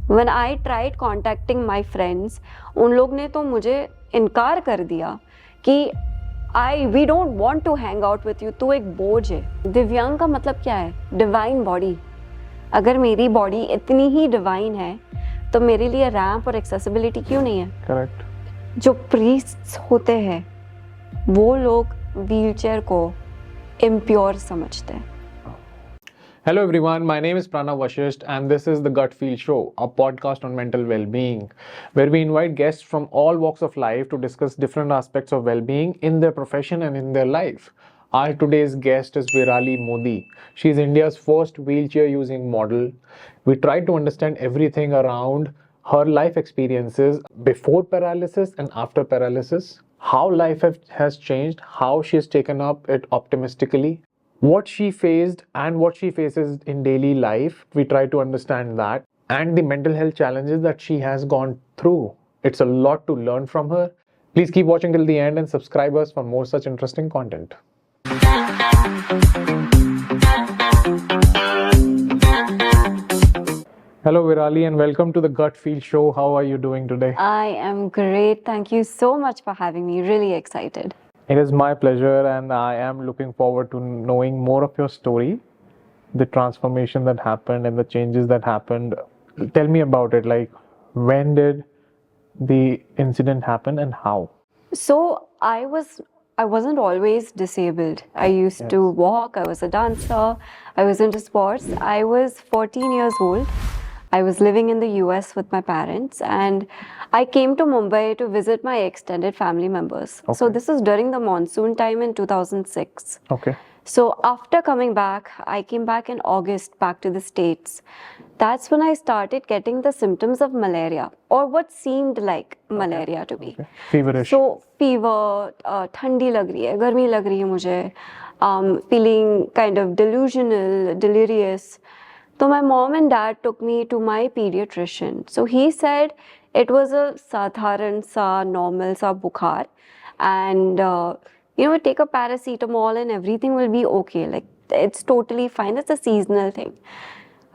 When I tried contacting my friends, उन लोग ने तो मुझे इनकार कर दिया कि we don't want to hang out with you, तू एक बोझ है। दिव्यांग का मतलब क्या है? Divine body. अगर मेरी बॉडी इतनी ही डिवाइन है तो मेरे लिए रैंप और एक्सेसिबिलिटी क्यों नहीं है? करेक्ट। जो प्रीस्ट्स होते हैं वो लोग व्हीलचेयर को इम्प्योर समझते हैं। Hello everyone, my name is Pranav Vashistha and this is the Gut Feel Show, a podcast on mental well-being, where we invite guests from all walks of life to discuss different aspects of well-being in their profession and in their life. Our today's guest is Virali Modi. She is India's first wheelchair-using model. We try to understand everything around her life experiences before paralysis and after paralysis, how life has changed, how she has taken up it optimistically, what she faced and what she faces in daily life. We try to understand that and the mental health challenges that she has gone through. It's a lot to learn from her. Please keep watching till the end and subscribe us for more such interesting content. Hello Virali and welcome to the Gut Feel Show. How are you doing today? I am great. Thank you so much for having me. Really excited. It is my pleasure and I am looking forward to knowing more of your story, the transformation that happened and the changes that happened. Tell me about it, like when did the incident happen and how? So I wasn't always disabled. I used to walk, I was a dancer, I was into sports. I was 14 years old. I was living in the US with my parents and I came to Mumbai to visit my extended family members. Okay. So this is during the monsoon time in 2006. Okay. So after coming back, I came back in August back to the States. That's when I started getting the symptoms of malaria, or what seemed like malaria to be. Okay. Feverish. So fever, ठंडी लग रही है, गर्मी लग रही है मुझे, feeling kind of delusional, delirious. So my mom and dad took me to my pediatrician. So he said it was a sadharan sa, normal sa bukhar, and take a paracetamol and everything will be okay. Like it's totally fine. It's a seasonal thing.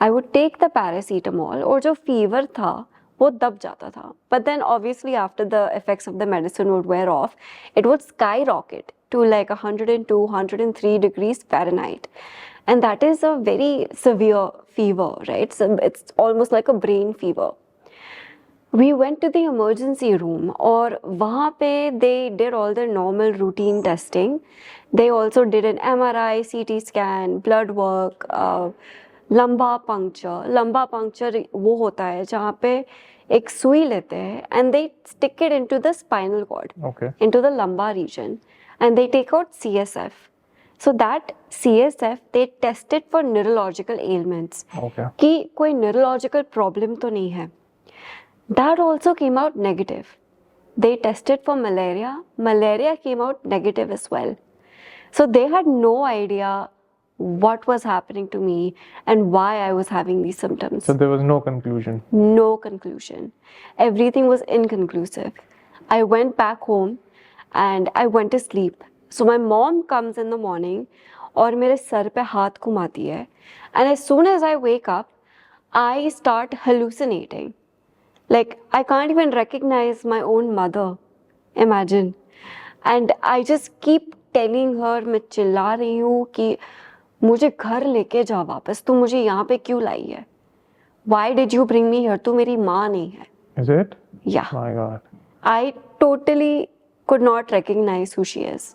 I would take the paracetamol और जो fever था वो दब जाता था. But then obviously after the effects of the medicine would wear off, it would skyrocket to like 102, 103 degrees Fahrenheit. And that is a very severe fever, right? So it's almost like a brain fever. We went to the emergency room और वहाँ पे they did all the normal routine testing. They also did an MRI, CT scan, blood work, लंबा puncture. लंबा puncture वो होता है जहाँ पे एक सुई लेते हैं and they stick it into the spinal cord, into the lumbar region, and they take out CSF. So that CSF they tested for neurological ailments. कि कोई neurological problem तो नहीं है. That also came out negative. They tested for malaria. Malaria came out negative as well. So they had no idea what was happening to me and why I was having these symptoms. So there was no conclusion? No conclusion. Everything was inconclusive. I went back home and I went to sleep. So my mom comes in the morning और मेरे sir पे हाथ घुमाती है. And as soon as I wake up, I start hallucinating. Like I can't even recognize my own mother. Imagine. And I just keep telling her, मैं चिल्ला रही हूँ कि मुझे घर लेके जा वापस. तू मुझे यहाँ पे क्यों लाई है? Why did you bring me here? तू मेरी माँ नहीं है. Is it? Yeah. My God. I totally could not recognize who she is.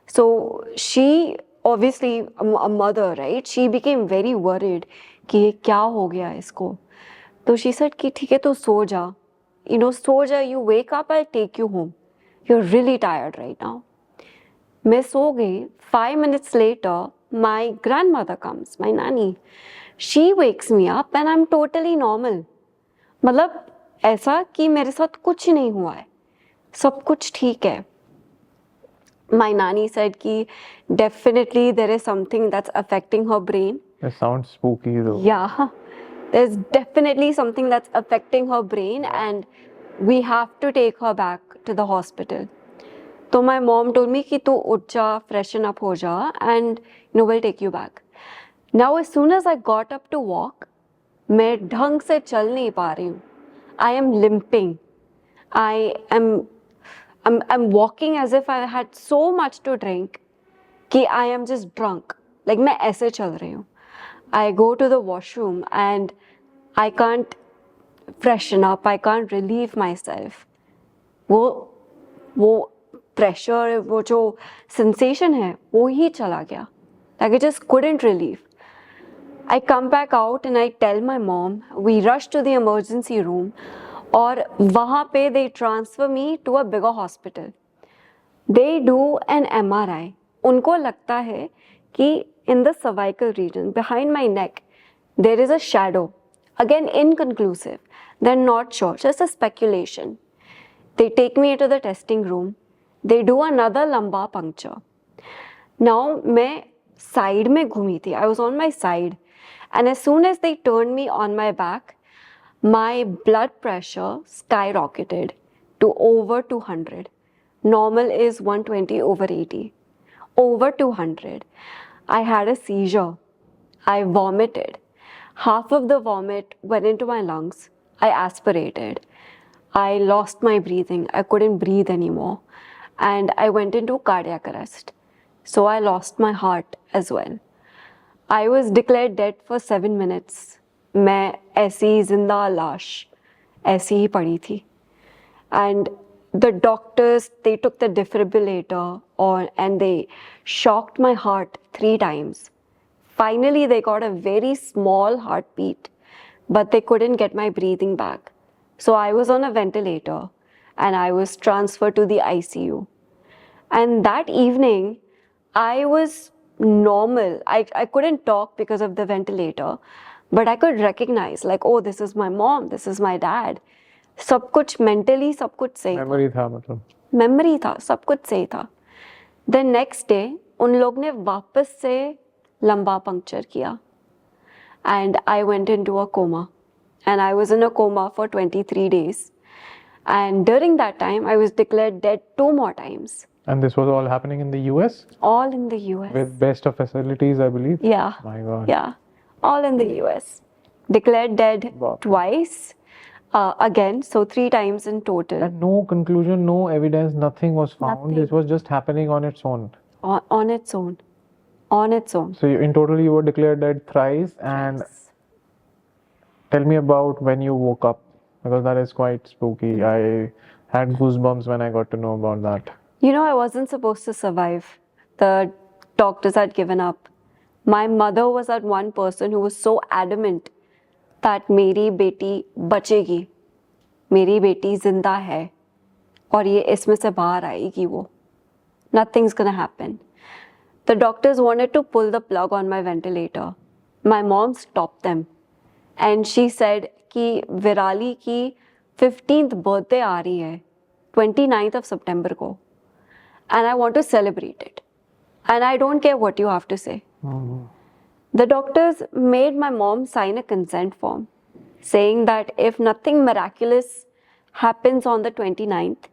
So she, obviously a mother, right? She became very worried कि ये क्या हो गया इसको. So she said कि ठीक है तो सो जा. सो जा, you wake up, I'll take you home. You're really tired right now. मैं सो गई. 5 minutes later, my grandmother comes, my nanny. She wakes me up and I'm totally normal. मतलब ऐसा कि मेरे साथ कुछ नहीं हुआ है. सब कुछ ठीक है. My nanny said कि definitely there is something that's affecting her brain. It sounds spooky though. Yeah. There's definitely something that's affecting her brain and we have to take her back to the hospital. So my mom told me कि तू उठ जा, freshen up हो जा and we'll take you back. Now as soon as I got up to walk, मैं ढंग से चल नहीं पा रही हूँ. I am limping. I am I'm walking as if I had so much to drink कि I am just drunk. Like मैं ऐसे चल रही हूँ. I go to the washroom and I can't freshen up. I can't relieve myself. वो pressure, वो जो sensation है, वो ही चला गया. Like I just couldn't relieve. I come back out and I tell my mom. We rush to the emergency room. और वहाँ पे they transfer me to a bigger hospital. They do an MRI. उनको लगता है कि in the cervical region behind my neck there is a shadow. Again inconclusive. They're not sure. Just a speculation. They take me into the testing room. They do another lumbar puncture. Now मैं side में घूमी थी. I was on my side. And as soon as they turned me on my back, my blood pressure skyrocketed to over 200. Normal is 120 over 80. Over 200. I had a seizure. I vomited. Half of the vomit went into my lungs. I aspirated. I lost my breathing. I couldn't breathe anymore. And I went into cardiac arrest. So I lost my heart as well. I was declared dead for 7 minutes. मैं ऐसी जिंदा लाश ऐसी ही पड़ी थी. And the doctors, they took the defibrillator and they shocked my heart 3 times. Finally, they got a very small heartbeat, but they couldn't get my breathing back. So I was on a ventilator and I was transferred to the ICU. And that evening, I was normal. I couldn't talk because of the ventilator, but I could recognize like, oh, this is my mom, this is my dad. सब कुछ mentally सब कुछ सही था. Memory था मतलब. Memory था, सब कुछ सही था. The next day, उन लोग ने वापस से लंबा पंक्चर किया. And I went into a coma. And I was in a coma for 23 days. And during that time, I was declared dead 2 more times. And this was all happening in the US? All in the US. With best of facilities, I believe? Yeah. My God. Yeah. All in the US. Declared dead Wow. twice. Again, so 3 times in total. And no conclusion, no evidence, nothing was found. Nothing. This was just happening on its own. On its own. On its own. So in total, you were declared dead thrice. And Yes. tell me about when you woke up, because that is quite spooky. I had goosebumps when I got to know about that. You know, I wasn't supposed to survive. The doctors had given up. My mother was that one person who was so adamant that मेरी बेटी बचेगी, मेरी बेटी जिंदा है और ये इसमें से बाहर आएगी वो. Nothing's gonna happen. The doctors wanted to pull the plug on my ventilator. My mom stopped them. And she said कि विराली की 15th birthday आ रही है, 29th of September को. And I want to celebrate it. And I don't care what you have to say. The doctors made my mom sign a consent form saying that if nothing miraculous happens on the 29th,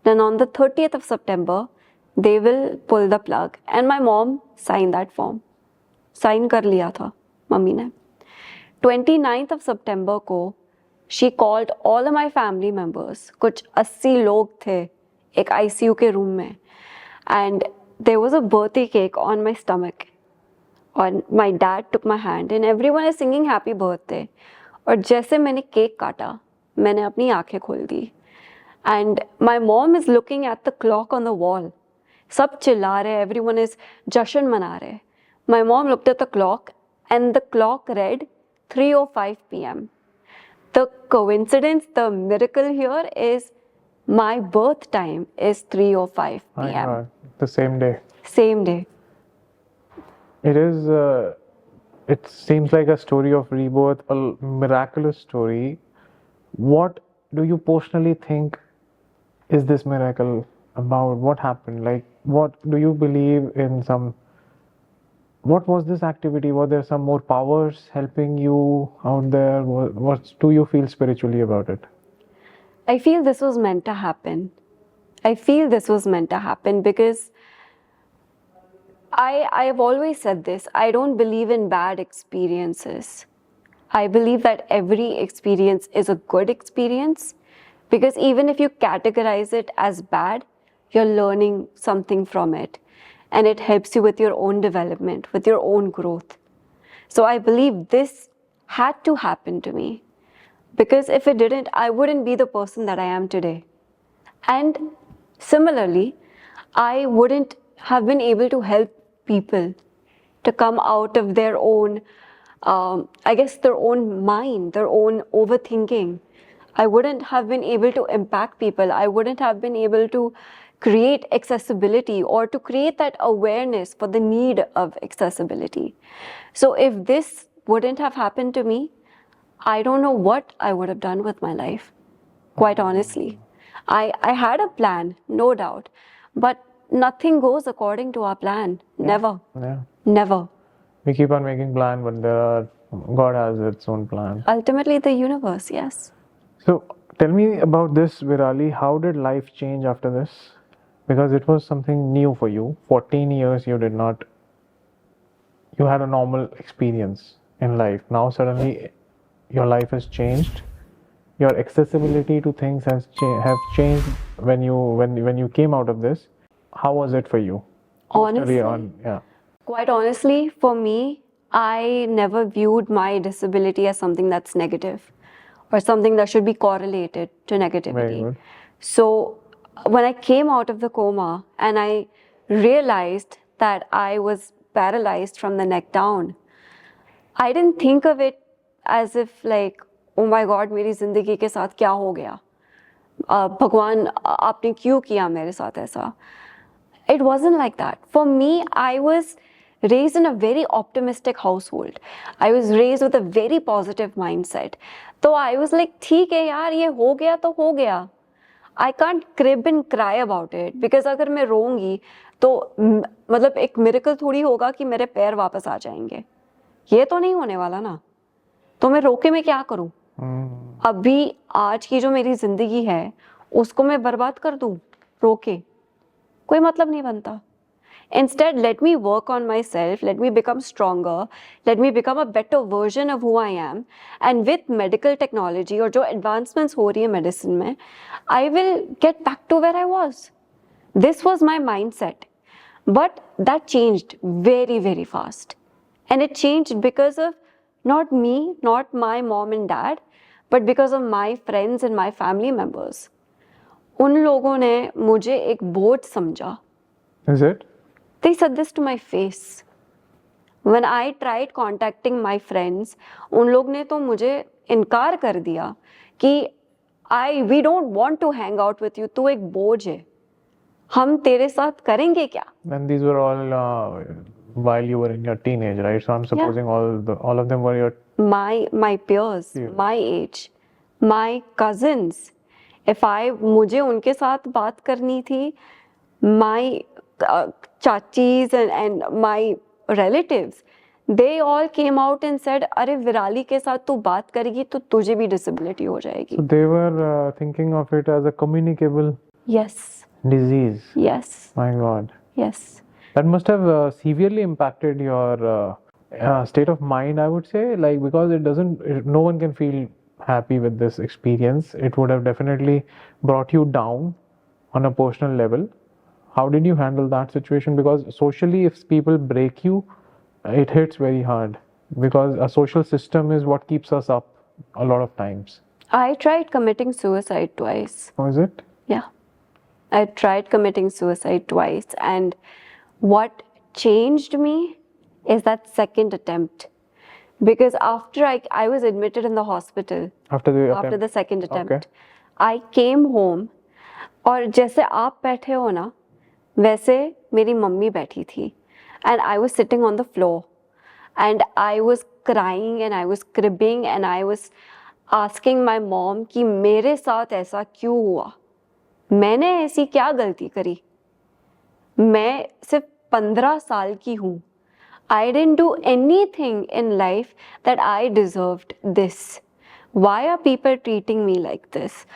then on the 30th of September, they will pull the plug. And my mom signed that form. Sign कर लिया था mummy ने. 29th of September को she called all of my family members. कुछ 80 लोग थे एक ICU के रूम में. And there was a birthday cake on my stomach. And my dad took my hand and everyone is singing happy birthday. और जैसे मैंने केक काटा, मैंने अपनी आंखें खोल दी. And my mom is looking at the clock on the wall. सब चिल्ला रहे, everyone is जश्न मना रहे. My mom looked at the clock and the clock read 3:05 p.m. The coincidence, the miracle here is my birth time is 3:05 My p.m. God, the same day. Same day. It is, it seems like a story of rebirth, a miraculous story. What do you personally think is this miracle about? What happened? Like, what do you believe in some, what was this activity? Were there some more powers helping you out there? What do you feel spiritually about it? I feel this was meant to happen. I feel this was meant to happen because I have always said this. I don't believe in bad experiences. I believe that every experience is a good experience, because even if you categorize it as bad, you're learning something from it, and it helps you with your own development, with your own growth. So I believe this had to happen to me, because if it didn't, I wouldn't be the person that I am today. And similarly, I wouldn't have been able to help people to come out of their own, their own mind, their own overthinking. I wouldn't have been able to impact people. I wouldn't have been able to create accessibility or to create that awareness for the need of accessibility. So if this wouldn't have happened to me, I don't know what I would have done with my life, quite honestly. I had a plan, no doubt, but nothing goes according to our plan. Never. Yeah. Never. We keep on making plan, but God has its own plan. Ultimately, the universe, yes. So tell me about this, Virali. How did life change after this? Because it was something new for you. 14 years you had a normal experience in life. Now suddenly your life has changed. Your accessibility to things have changed when you came out of this. How was it for you? Honestly, Yeah. quite honestly, for me, I never viewed my disability as something that's negative or something that should be correlated to negativity. Very good. So when I came out of the coma and I realized that I was paralyzed from the neck down, I didn't think of it as if like, oh my God, मेरी जिंदगी के साथ क्या हो गया? भगवान आपने क्यों किया मेरे साथ ऐसा? It wasn't like that. For me, I was raised in a very optimistic household. I was raised with a very positive mindset. So I was like, ठीक है यार, ये हो गया तो हो गया. I can't crib and cry about it, because अगर मैं रोऊंगी तो मतलब एक मिरेकल थोड़ी होगा कि मेरे पैर वापस आ जाएंगे. ये तो नहीं होने वाला ना. तो मैं रोके मैं क्या करूं? अभी आज की जो मेरी जिंदगी है उसको मैं बर्बाद कर दूं रोके, कोई मतलब नहीं बनता. Instead, let me work on myself, let me become stronger, let me become a better version of who I am, and with medical technology और जो advancements हो रही है medicine में, I will get back to where I was. This was my mindset. But that changed very, very fast. And it changed because of not me, not my mom and dad, but because of my friends and my family members. उन लोगों ने मुझे एक बोझ समझा. Is it? They said this to my face. When I tried contacting my friends, उन लोग ने तो मुझे इनकार कर दिया कि we don't want to hang out with you. तू एक बोझ है. हम तेरे साथ करेंगे क्या? And these were all while you were in your teenage, right? So I'm supposing all of them were your my peers, my age, my cousins. If मुझे उनके साथ बात करनी थी, my chachis and my relatives, they all came out and said, अरे विराली के साथ तू बात करेगी तो तुझे भी disability हो जाएगी. So they were thinking of it as a communicable disease. Yes. My God. Yes. That must have severely impacted your state of mind, I would say, like, because no one can feel happy with this experience. It would have definitely brought you down on a personal level. How did you handle that situation? Because socially, if people break you, it hits very hard, because a social system is what keeps us up a lot of times. I tried committing suicide twice. Oh, is it? Yeah. I tried committing suicide twice, and what changed me is that second attempt. Because after I was admitted in the hospital after the second attempt, okay. I came home, और जैसे आप बैठे हो ना, वैसे मेरी mummy बैठी थी, and I was sitting on the floor, and I was crying and I was cribbing and I was asking my mom कि मेरे साथ ऐसा क्यों हुआ, मैंने ऐसी क्या गलती करी, मैं सिर्फ 15 साल की हूँ. I didn't do anything in life that I deserved this. Why are people treating me like this?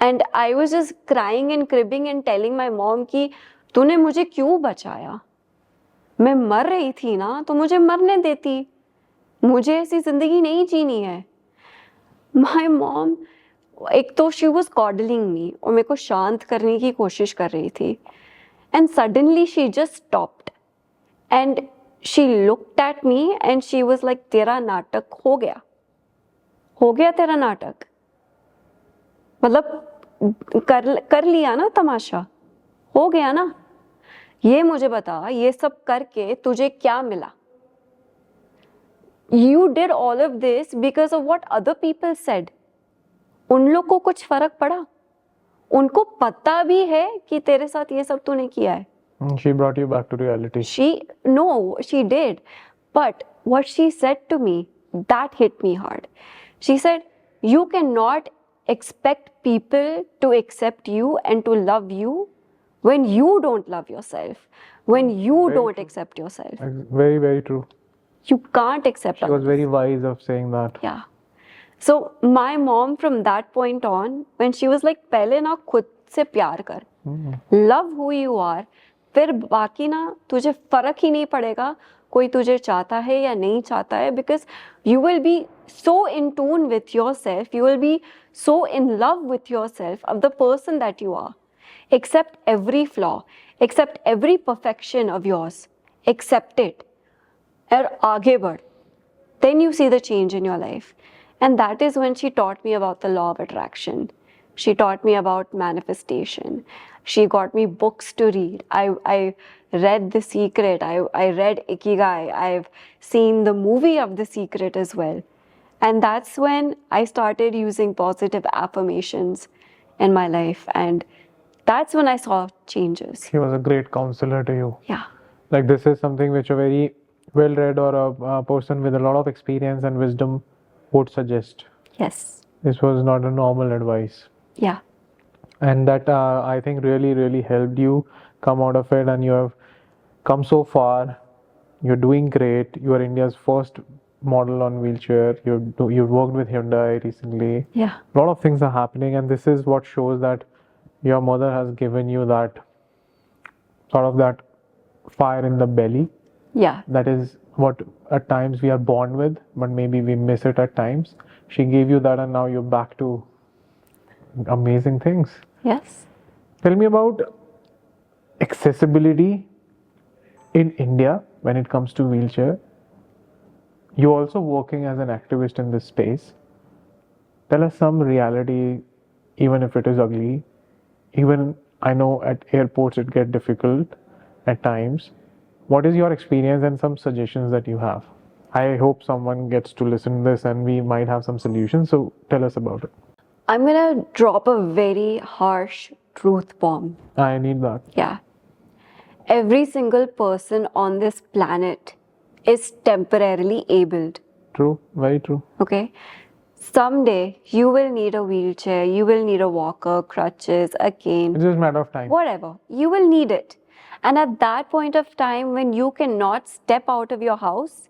And I was just crying and cribbing and telling my mom कि तूने मुझे क्यों बचाया, मैं मर रही थी ना तो मुझे मरने देती, मुझे ऐसी जिंदगी नहीं जीनी है. My mom, एक तो she was coddling me और मेरे को शांत करने की कोशिश कर रही थी. And suddenly she just stopped. And she looked at me and she was like, तेरा नाटक हो गया तेरा नाटक. मतलब कर लिया ना तमाशा, हो गया ना. ये मुझे बता, ये सब करके तुझे क्या मिला? You did all of this because of what other people said. उन लोग को कुछ फर्क पड़ा? उनको पता भी है कि तेरे साथ ये सब तूने किया है. She brought you back to reality. She did. But what she said to me, that hit me hard. She said, you cannot expect people to accept you and to love you when you don't love yourself, when you Very don't true. accept yourself. Very, very true. You can't accept She was others. very wise of saying that. Yeah. So my mom from that point on, when she was like, पहले ना खुद से प्यार कर, love who you are, फिर बाकी ना तुझे फर्क ही नहीं पड़ेगा कोई तुझे चाहता है या नहीं चाहता है, because you will be so in tune with yourself, you will be so in love with yourself of the person that you are. Accept every flaw, accept every perfection of yours, accept it, और आगे बढ़. Then you see the change in your life. And that is when she taught me about the law of attraction. She taught me about manifestation. She got me books to read. I read The Secret. I read Ikigai. I've seen the movie of The Secret as well. And that's when I started using positive affirmations in my life. And that's when I saw changes. She was a great counselor to you. Yeah. Like, this is something which a very well-read or a person with a lot of experience and wisdom would suggest. Yes. This was not a normal advice. Yeah. And that I think really, really helped you come out of it, and you have come so far. You're doing great. You are India's first model on wheelchair. You've worked with Hyundai recently. Yeah. A lot of things are happening, and this is what shows that your mother has given you that sort of that fire in the belly. Yeah. That is what at times we are born with, but maybe we miss it at times. She gave you that, and now you're back to amazing things. Yes. Tell me about accessibility in India when it comes to wheelchair. You're also working as an activist in this space. Tell us some reality, even if it is ugly. Even I know at airports it gets difficult at times. What is your experience and some suggestions that you have? I hope someone gets to listen to this and we might have some solutions. So tell us about it. I'm gonna drop a very harsh truth bomb. I need that. Yeah. Every single person on this planet is temporarily abled. True, very true. Okay? Someday you will need a wheelchair, you will need a walker, crutches, a cane. It's just a matter of time. Whatever. You will need it. And at that point of time when you cannot step out of your house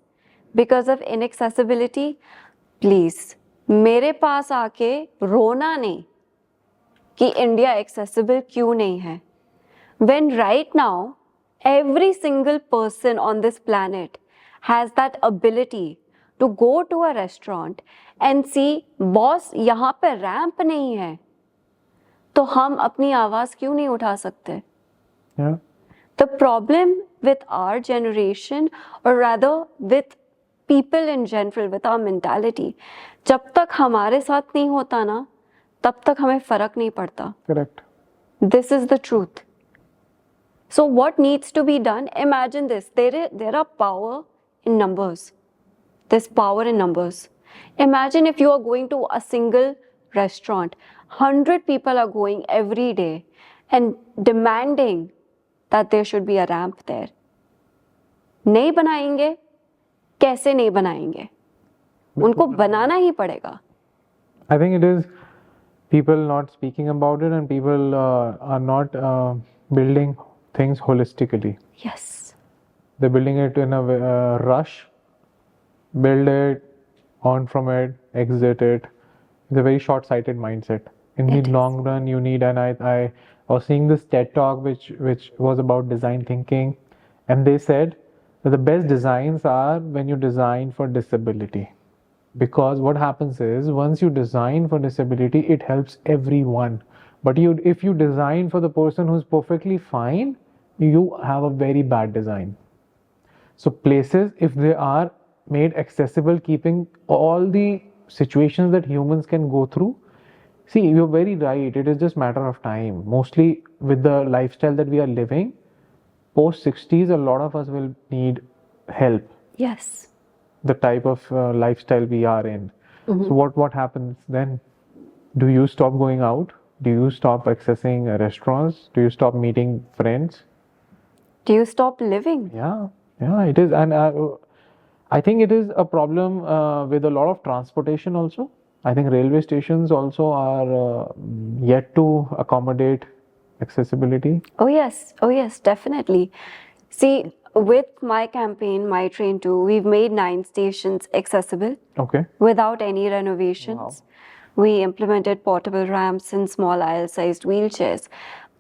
because of inaccessibility, please, मेरे पास आके रोना नहीं कि India accessible क्यों नहीं है. When right now, every single person on this planet has that ability to go to a restaurant and see, boss, यहाँ पे रैंप नहीं है, तो हम अपनी आवाज क्यों नहीं उठा सकते? Yeah. The problem with our generation, or rather with people in general, with our mentality, जब तक हमारे साथ नहीं होता ना, तब तक हमें फर्क नहीं पड़ता. Correct. This is the truth. So what needs to be done? Imagine this. There are power in numbers. There's power in numbers. Imagine if you are going to a single restaurant, 100 people are going every day and demanding that there should be a ramp there. नहीं बनाएंगे, कैसे नहीं बनाएंगे? उनको बनाना ही पड़ेगा. I think it is people not speaking about it, and people are not building things holistically. Yes. They're building it in a rush, build it, on from it, exit it. It's a very short-sighted mindset. In the long run, you need, and I was seeing this TED talk which was about design thinking, and they said that the best designs are when you design for disability. Because what happens is once you design for disability, it helps everyone. But if you design for the person who's perfectly fine, you have a very bad design. So places, if they are made accessible, keeping all the situations that humans can go through, see, you're very right. It is just matter of time. Mostly with the lifestyle that we are living, post 60s, a lot of us will need help. Yes. The type of lifestyle we are in. So what happens then? Do you stop going out? Do you stop accessing restaurants? Do you stop meeting friends? Do you stop living? Yeah, it is, and I think it is a problem with a lot of transportation also. I think railway stations also are yet to accommodate accessibility. Oh yes, definitely. See, with my campaign, My Train Too, we've made 9 stations accessible Okay. without any renovations. Wow. We implemented portable ramps and small aisle-sized wheelchairs,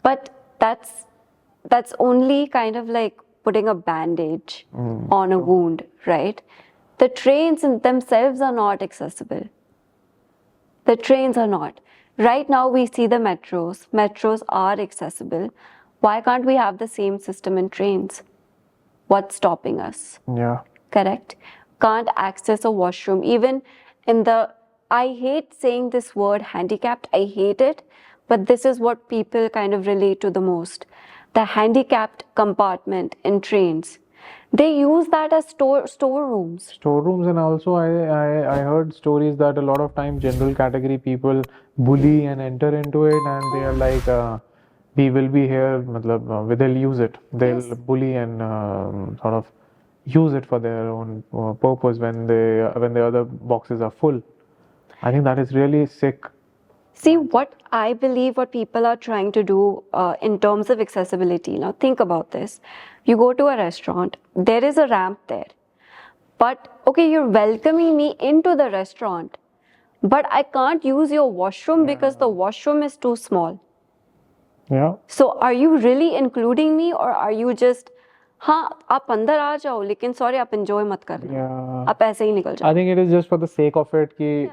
but that's only kind of like putting a bandage on a wound, right? The trains in themselves are not accessible. The trains are not. Right now we see the metros. Metros are accessible. Why can't we have the same system in trains? What's stopping us? Yeah. Correct? Can't access a washroom. Even in the, I hate saying this word handicapped, I hate it, but this is what people kind of relate to the most. The handicapped compartment in trains. They use that as storerooms. Storerooms, and also I heard stories that a lot of time general category people bully and enter into it, and they are like, we will be here, matlab, they'll use it. They'll Yes. bully and sort of use it for their own purpose when the other boxes are full. I think that is really sick. See, what I believe what people are trying to do in terms of accessibility. Now, think about this. You go to a restaurant, there is a ramp there. But, okay, you're welcoming me into the restaurant, but I can't use your washroom because the washroom is too small. Yeah. So, are you really including me, or are you just, हाँ आप अंदर आ जाओ लेकिन sorry आप enjoy मत करना, Yeah. आप ऐसे ही निकल जाओ. I think it is just for the sake of it कि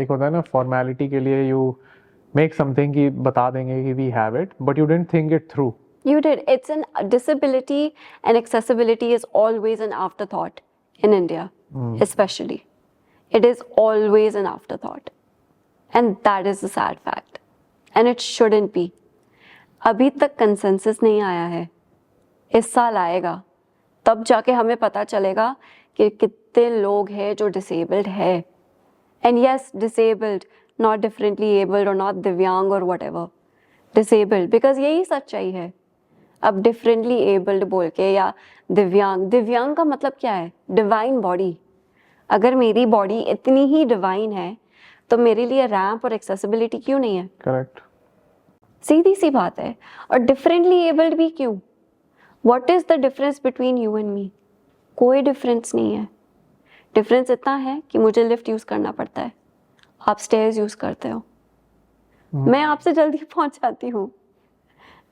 एक होता है ना formality के लिए you make something कि बता देंगे कि we have it, but you didn't think it through. You did. It's an disability, and accessibility is always an afterthought in India, especially. It is always an afterthought. And that is the sad fact. And it shouldn't be. अभी तक consensus नहीं आया है. इस साल आएगा. तब जाके हमें पता चलेगा कि कितने लोग हैं जो disabled है. And yes, disabled, not differently abled or not दिव्यांग or whatever. Disabled, because यही सच्चाई है. अब डिफरेंटली एबल्ड बोल के या दिव्यांग का मतलब क्या है? Divine body. अगर मेरी बॉडी इतनी ही डिवाइन है तो मेरे लिए रैंप और एक्सेसिबिलिटी क्यों नहीं है? करेक्ट. सीधी सी बात है. और डिफरेंटली एबल्ड भी क्यों? What is the difference between you and me? कोई डिफरेंस नहीं है. डिफरेंस इतना है कि मुझे लिफ्ट यूज करना पड़ता है, आप स्टेयर्स यूज करते हो. मैं आपसे जल्दी पहुंच जाती हूँ.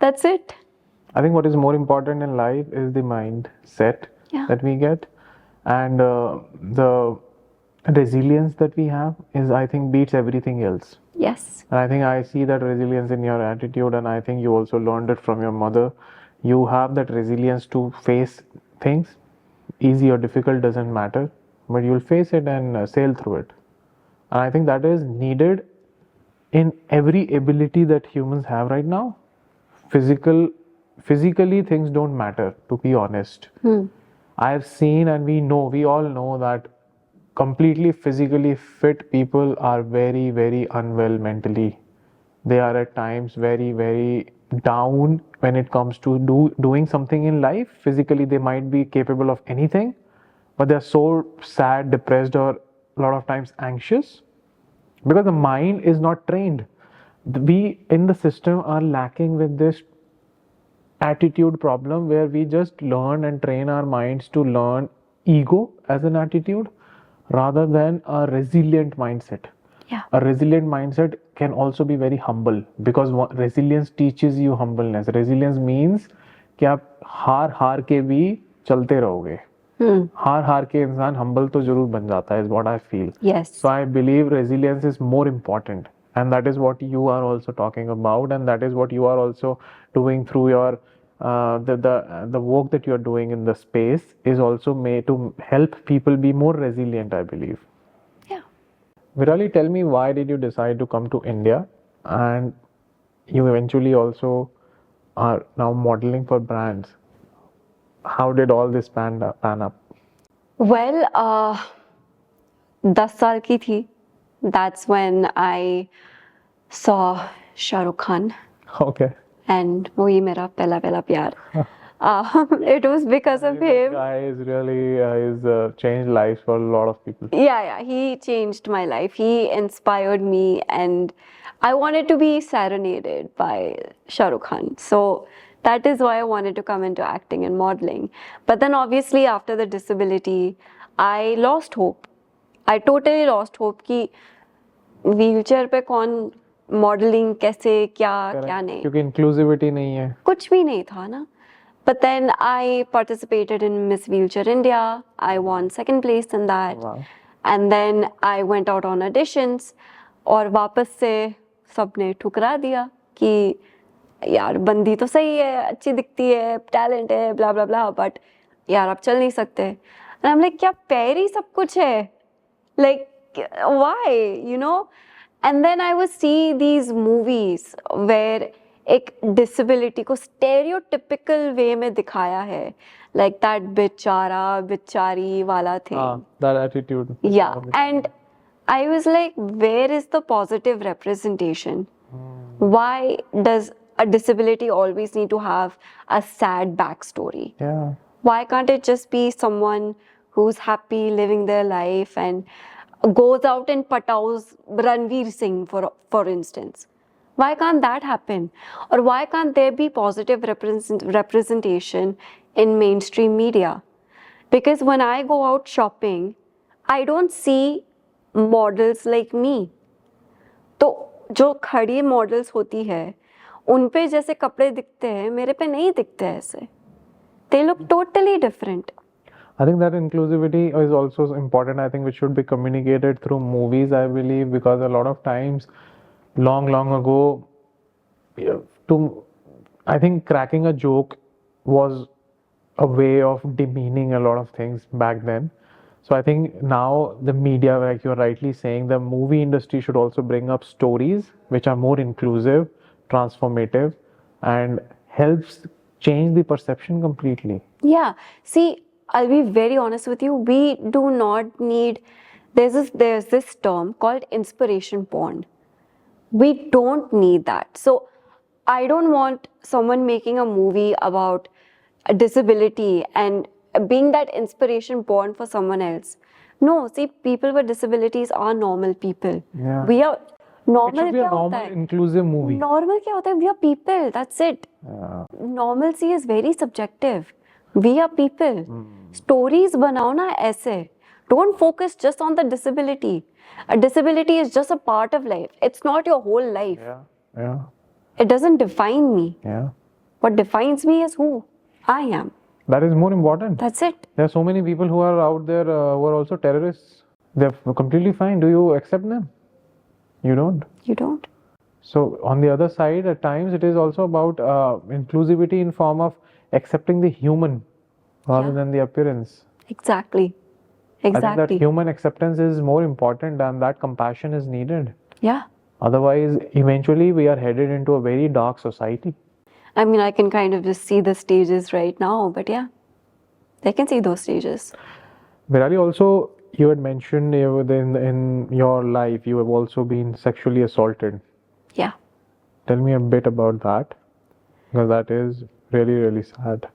That's it. I think what is more important in life is the mindset that we get, and the resilience that we have is, I think, beats everything else. Yes. And I think I see that resilience in your attitude, and I think you also learned it from your mother. You have that resilience to face things, easy or difficult doesn't matter, but you'll face it and sail through it. And I think that is needed in every ability that humans have right now. Physically things don't matter, to be honest. I've seen, and we all know that completely physically fit people are very, very unwell mentally. They are at times very, very down when it comes to doing something in life. Physically they might be capable of anything, but they're so sad, depressed, or a lot of times anxious because the mind is not trained. We in the system are lacking with this attitude problem, where we just learn and train our minds to learn ego as an attitude rather than a resilient mindset. Yeah. A resilient mindset can also be very humble, because resilience teaches you humbleness. Resilience means कि आप हार के भी चलते रहोगे. हार हार के इंसान humble तो जरूर बन जाता है, is what I feel. Yes. So I believe resilience is more important, and that is what you are also talking about, and that is what you are also doing through your the work that you are doing in the space is also made to help people be more resilient, I believe. Yeah. Virali, tell me, why did you decide to come to India, and you eventually also are now modeling for brands? How did all this pan up? Well, 10 साल की थी. That's when I saw Shahrukh Khan. Okay. And वही मेरा पहला प्यार. It was because of That him. guy is really changed lives for a lot of people. Yeah, he changed my life. He inspired me, and I wanted to be serenaded by Shahrukh Khan. So that is why I wanted to come into acting and modeling. But then obviously after the disability, I lost hope. I totally lost hope कि wheelchair पे कौन modeling कैसे क्या नहीं, क्योंकि inclusivity नहीं है. कुछ भी नहीं था ना. But then I participated in Miss Wheelchair India. I won 2nd place in that. Wow. And then I went out on auditions. और वापस से सबने ठुकरा दिया कि यार बंदी तो सही है, अच्छी दिखती है, टैलेंट है, blah blah blah, but यार आप चल नहीं सकते. And I'm like, क्या पैर ही सब कुछ है? Like, why? You know? And then I would see these movies where एक disability को stereotypical way में दिखाया है, like that बेचारा बेचारी वाला thing. That attitude. Yeah, and I was like, where is the positive representation? Why does a disability always need to have a sad backstory? Yeah. Why can't it just be someone who's happy living their life and goes out and pataus Ranveer Singh, for instance? Why can't that happen? Or why can't there be positive representation in mainstream media? Because when I go out shopping, I don't see models like me. तो जो खड़ी models होती है उन पे जैसे कपड़े दिखते हैं, मेरे पे नहीं दिखते ऐसे. They look totally different. I think that inclusivity is also important. I think which should be communicated through movies, I believe, because a lot of times, long ago, I think cracking a joke was a way of demeaning a lot of things back then. So I think now the media, like you're rightly saying, the movie industry should also bring up stories which are more inclusive, transformative, and helps change the perception completely. Yeah. See, I'll be very honest with you. We do not need. There's this term called inspiration porn. We don't need that. So I don't want someone making a movie about a disability and being that inspiration porn for someone else. No, see, people with disabilities are normal people. Yeah. We are normal. It should be a normal, inclusive movie. Normal क्या होता है? We are people. That's it. Yeah. Normalcy is very subjective. We are people. Stories बनाओ ना ऐसे. Don't focus just on the disability. A disability is just a part of life. It's not your whole life. Yeah. It doesn't define me. Yeah. What defines me is who I am. That is more important. That's it. There are so many people who are out there who are also terrorists. They're completely fine. Do you accept them? You don't. You don't. So on the other side, at times it is also about inclusivity in form of accepting the human rather than the appearance. Exactly. I think Exactly. that human acceptance is more important and that compassion is needed. Yeah. Otherwise, eventually we are headed into a very dark society. I mean, I can kind of just see the stages right now, but yeah, I can see those stages. Virali, also, you had mentioned in your life, you have also been sexually assaulted. Yeah. Tell me a bit about that, because that is really, really sad.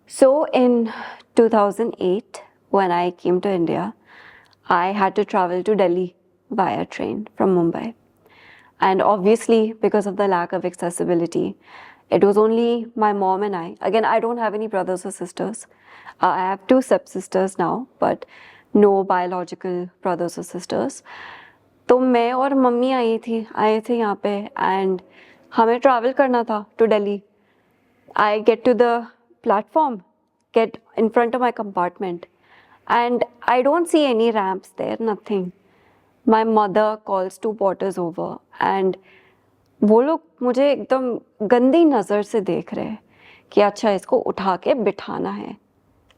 So in 2008, when I came to India, I had to travel to Delhi via train from Mumbai. And obviously, because of the lack of accessibility, it was only my mom and I. Again, I don't have any brothers or sisters. I have 2 stepsisters now, but no biological brothers or sisters. तो मैं और mummy आए थे यहाँ पे, and हमें travel करना था to Delhi. I get to the platform, get in front of my compartment, and I don't see any ramps there, nothing. My mother calls 2 porters over, and वो लोग मुझे एकदम गंदी नज़र से देख रहे हैं कि अच्छा इसको उठा के बिठाना है,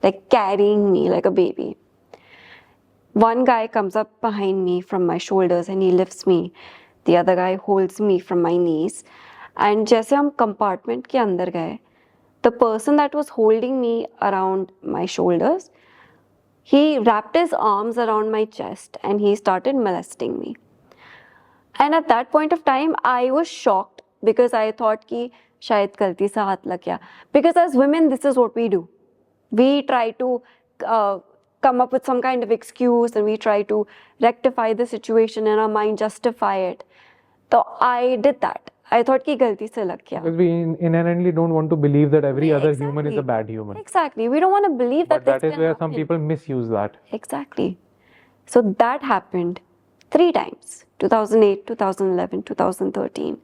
like carrying me like a baby. One guy comes up behind me from my shoulders and he lifts me. The other guy holds me from my knees. And जैसे हम compartment के अंदर गए, the person that was holding me around my shoulders, he wrapped his arms around my chest and he started molesting me. And at that point of time, I was shocked because I thought कि शायद गलती से हाथ लग गया. Because as women, this is what we do. We try to come up with some kind of excuse and we try to rectify the situation in our mind, justify it. So I did that. I thought कि गलती से लग गया. Because we inherently don't want to believe that every other human is a Exactly. bad human. Exactly. We don't want to believe that But that this is can where some happen. people misuse that. Exactly. So that happened 3 times, 2008, 2011, 2013.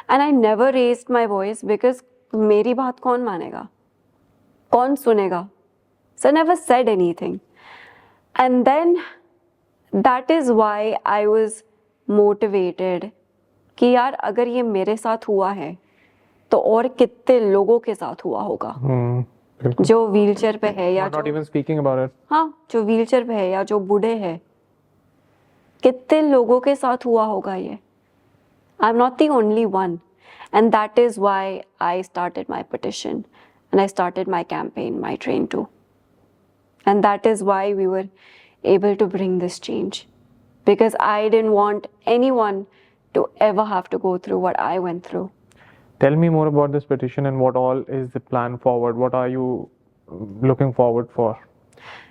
And I never raised my voice because मेरी बात कौन मानेगा? कौन सुनेगा? So I never said anything. And then that is why I was motivated कि यार अगर ये मेरे साथ हुआ है तो और कितने लोगों के साथ हुआ होगा जो व्हीलचेयर पे है या Not even speaking about it. हाँ जो व्हीलचेयर पे है या जो बूढ़े हैं, कितने लोगों के साथ हुआ होगा ये. I'm not the only one. And that is why I started my petition and I started my campaign, My Train Too. And that is why we were able to bring this change. Because I didn't want anyone to ever have to go through what I went through. Tell me more about this petition and what all is the plan forward. What are you looking forward for?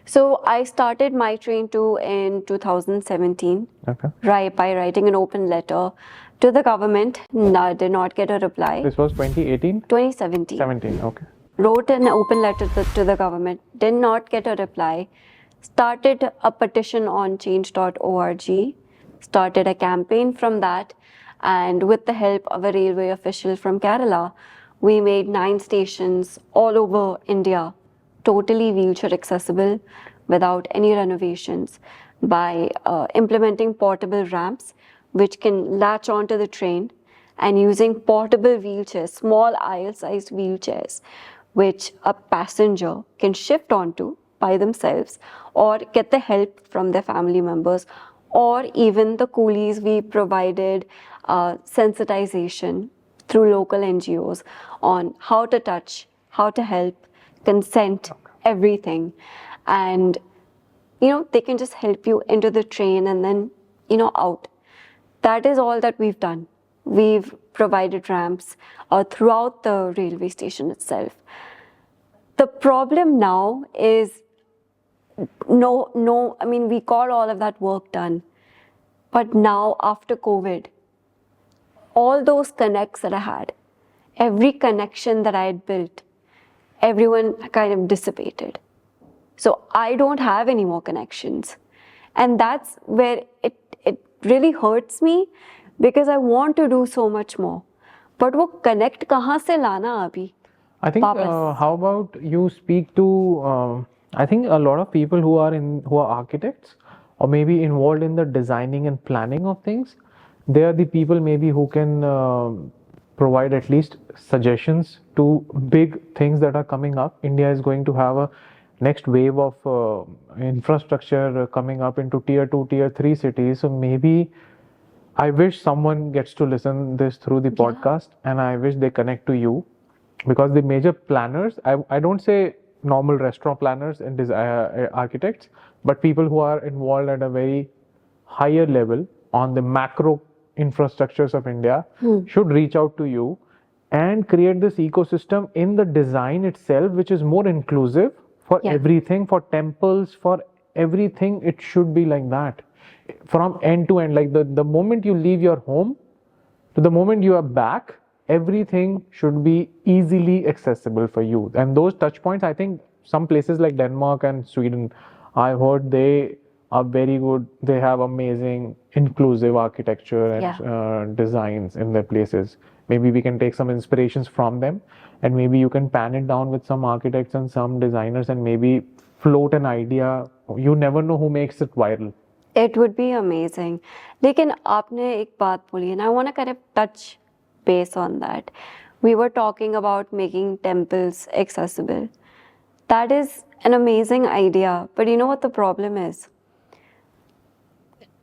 So I started My Train Too in 2017. Okay. By writing an open letter to the government. No, did not get a reply. This was 2018? 2017. 17, okay. Wrote an open letter to the government, did not get a reply, started a petition on change.org, started a campaign from that, and with the help of a railway official from Kerala, we made 9 stations all over India totally wheelchair accessible without any renovations by implementing portable ramps which can latch onto the train and using portable wheelchairs, small aisle-sized wheelchairs, which a passenger can shift onto by themselves or get the help from their family members, or even the coolies. We provided sensitization through local NGOs on how to touch, how to help, consent, everything. And, they can just help you into the train and then, out. That is all that we've done. We've provided ramps throughout the railway station itself. The problem now is we got all of that work done. But now after COVID, all those connects that I had, every connection that I had built, everyone kind of dissipated. So I don't have any more connections. And that's where it really hurts me because I want to do so much more. But वो connect कहाँ से लाना अभी? I think how about you speak to I think a lot of people who are architects or maybe involved in the designing and planning of things, they are the people maybe who can provide at least suggestions to big things that are coming up. India is going to have a next wave of infrastructure coming up into tier 2, tier 3 cities. So maybe I wish someone gets to listen this through the podcast, and I wish they connect to you, because the major planners, I don't say normal restaurant planners and architects, but people who are involved at a very higher level on the macro infrastructures of India should reach out to you and create this ecosystem in the design itself, which is more inclusive for everything, for temples, for everything. It should be like that from end to end. Like the moment you leave your home to the moment you are back, everything should be easily accessible for you. And those touch points, I think some places like Denmark and Sweden, I heard they are very good. They have amazing inclusive architecture and Yeah. designs in their places. Maybe we can take some inspirations from them, and maybe you can pan it down with some architects and some designers, and maybe float an idea. You never know who makes it viral. It would be amazing. लेकिन आपने एक बात बोली and I want to kind of touch base on that. We were talking about making temples accessible. That is an amazing idea, but you know what the problem is?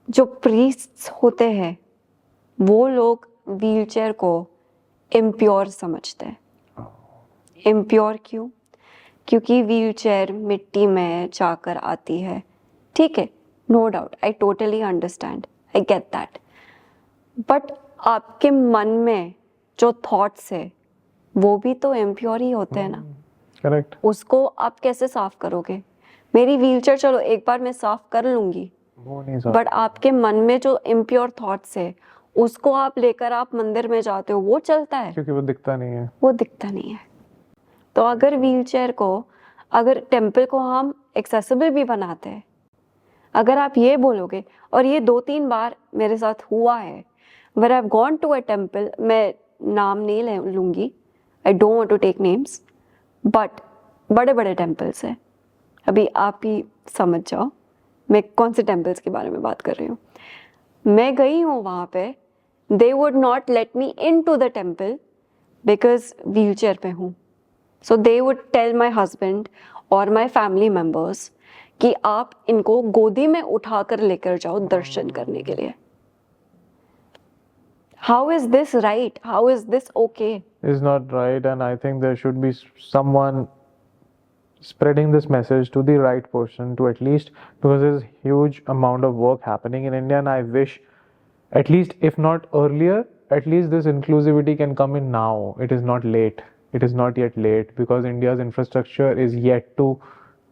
जो priests होते हैं वो लोग व्हीलचेयर को impure समझते हैं। Impure क्यों? क्योंकि व्हीलचेयर मिट्टी में जाकर आती है। ठीक है, no doubt, I totally understand, I get that, but आपके मन में जो थॉट्स है वो भी तो इम्प्योर ही होते हैं ना। करेक्ट। उसको आप कैसे साफ करोगे? मेरी व्हीलचेयर चलो एक बार मैं साफ कर लूंगी, वो नहीं साफ। बट आपके मन में जो इम्प्योर थॉट्स है उसको आप लेकर आप मंदिर में जाते हो, वो चलता है? क्योंकि वो दिखता नहीं है। वो दिखता नहीं है। तो अगर व्हीलचेयर को, अगर टेम्पल को हम एक्सेसिबल भी बनाते हैं, अगर आप ये बोलोगे, और ये 2-3 बार मेरे साथ हुआ है, where I have gone to a temple, मैं नाम नहीं लूँगी, I don't want to take names, but बड़े बड़े टेम्पल्स हैं, अभी आप ही समझ जाओ मैं कौन से टेम्पल्स के बारे में बात कर रही हूँ। मैं गई हूँ वहाँ पे, they would not let me in to the temple because wheelchair पे हूँ। So they would tell my husband और माई फैमिली मेम्बर्स कि आप इनको गोदी में उठाकर लेकर जाओ दर्शन करने के लिए। How is this right? How is this okay? Is not right, and I think there should be someone spreading this message to the right person, to at least, because there's huge amount of work happening in India, and I wish, at least if not earlier, at least this inclusivity can come in now. It is not late. It is not yet late, because India's infrastructure is yet to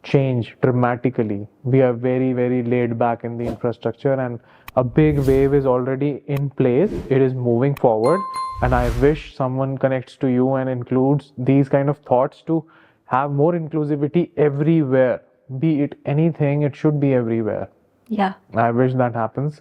change dramatically. We are very, very laid back in the infrastructure, and a big wave is already in place. It is moving forward, and I wish someone connects to you and includes these kind of thoughts to have more inclusivity everywhere. Be it anything, it should be everywhere. Yeah. I wish that happens.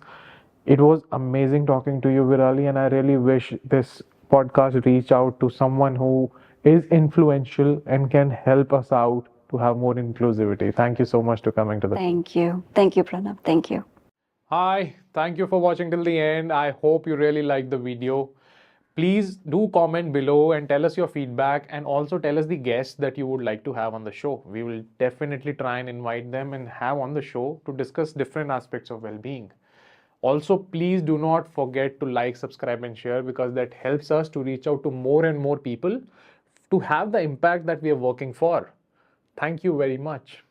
It was amazing talking to you, Virali, and I really wish this podcast reach out to someone who is influential and can help us out to have more inclusivity. Thank you so much for coming to the Thank you. Thank you, Pranav. Thank you. Hi, thank you for watching till the end. I hope you really liked the video. Please do comment below and tell us your feedback, and also tell us the guests that you would like to have on the show. We will definitely try and invite them and have on the show to discuss different aspects of well-being. Also, please do not forget to like, subscribe, and share, because that helps us to reach out to more and more people to have the impact that we are working for. Thank you very much.